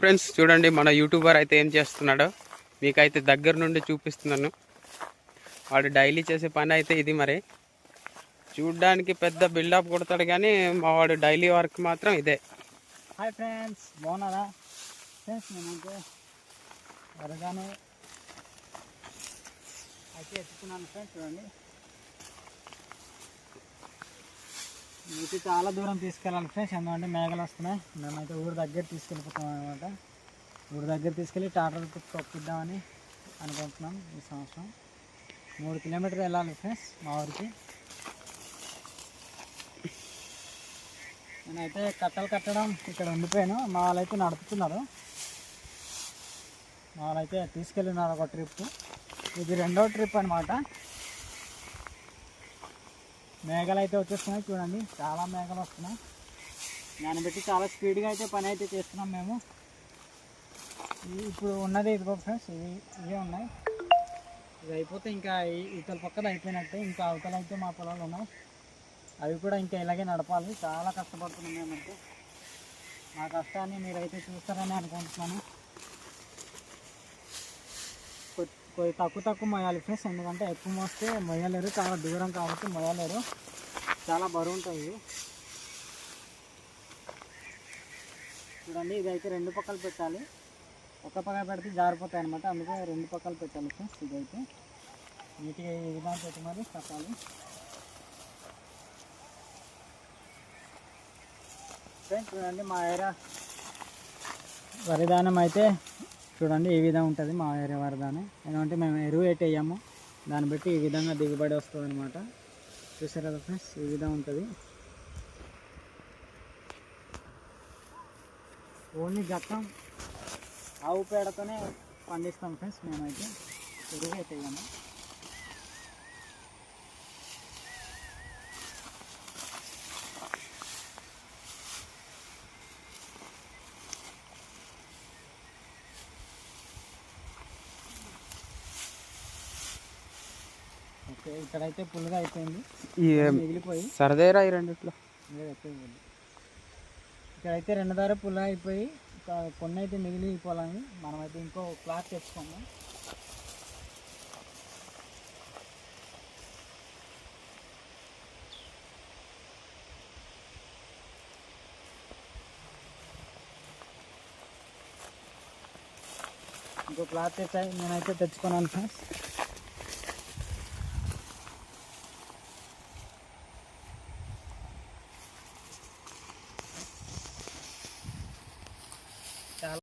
Friends, చూడండి మన YouTuber అయితే ఏం చేస్తున్నాడో మీకైతే దగ్గర నుండి చూపిస్తున్నాను. వాడు డైలీ చేసే పని అయితే ఇది. మరి చూడ్డానికి పెద్ద బిల్డప్ కొడతాడు కానీ మా వాడు డైలీ వర్క్ మాత్రం ఇదే. హాయ్ ఫ్రెండ్స్, బాగున్నారా ఫ్రెండ్స్? నేనైతే త్వరగానే అయితే ఎత్తుకున్నాను ఫ్రెండ్స్. చూడండి, నీటి చాలా దూరం తీసుకెళ్ళాలి ఫ్రెండ్స్, ఎందుకంటే మేఘలు వస్తున్నాయి. మేమైతే ఊరి దగ్గర తీసుకెళ్ళిపోతాం అనమాట. ఊరి దగ్గర తీసుకెళ్ళి టాటర్ తొక్కిద్దామని అనుకుంటున్నాం. ఈ సంవత్సరం 3 కిలోమీటర్లు వెళ్ళాలి ఫ్రెండ్స్ మా ఊరికి. నేనైతే కట్టలు కట్టడం ఇక్కడ ఉండిపోయాను. మా వాళ్ళైతే నడుపుతున్నారు. మా వాళ్ళైతే తీసుకెళ్ళినారు ఒక ట్రిప్. ఇది 2వ ట్రిప్ అనమాట. మేఘాలు అయితే వచ్చేస్తున్నాయి చూడండి, చాలా మేఘాలు వస్తున్నాయి. దాన్ని బట్టి చాలా స్పీడ్గా అయితే పని అయితే చేస్తున్నాం మేము. ఇప్పుడు ఉన్నది ఇదిగో ఫ్రెండ్స్, ఇవే ఉన్నాయి. ఇది అయిపోతే ఇంకా ఇవతల పక్కన అయిపోయినట్టే. ఇంకా అవతల అయితే మా పొలాలు ఉన్నాయి, అవి కూడా ఇంకా ఇలాగే నడపాలి. చాలా కష్టపడుతున్నాం మేమైతే. మా కష్టాన్ని మీరైతే చూస్తారని అనుకుంటున్నాను. తక్కువ మొయ్యాలి ఫ్రెండ్స్, ఎందుకంటే ఎక్కువ మోస్తే మొయ్యలేరు. చాలా దూరం కాబట్టి మొయ్యలేరు, చాలా బరువు ఉంటాయి ఇవి. చూడండి, ఇదైతే 2 పక్కలు పెట్టాలి. ఒక పక్క పెడితే జారిపోతాయి అనమాట, అందుకే 2 పక్కలు పెట్టాలి ఫ్రెండ్స్. ఇదైతే నీట్గా ఈ విధంగా పెట్టి మరి కట్టాలి ఫ్రెండ్స్. చూడండి, మా ఏరియా వరిధానం అయితే చూడండి ఈ విధంగా ఉంటుంది. మా ఏరియా వరిధానం ఎందుకంటే మేము ఎరువు అయితే వేయము, దాన్ని బట్టి ఈ విధంగా దిగుబడి వస్తుంది అనమాట. చూసారు కదా ఫ్రెండ్స్, ఈ విధంగా ఉంటుంది. ఓన్లీ గట్టం ఆవు పేడతోనే పండిస్తాం ఫ్రెండ్స్. మేమైతే ఎరువు అయితే వేయము. ఓకే, ఇక్కడైతే పుల్లుగా అయిపోయింది, మిగిలిపోయి సరదేరా ఈ రెండిట్లో. ఇక్కడైతే 2 దారి పుల్లుగా అయిపోయి కొన్ని అయితే మిగిలిపోవాలని మనమైతే ఇంకో క్లాత్ తెచ్చుకున్నాం. ఇంకో క్లాత్ నేనైతే తెచ్చుకున్నాను ఫ్రెండ్స్.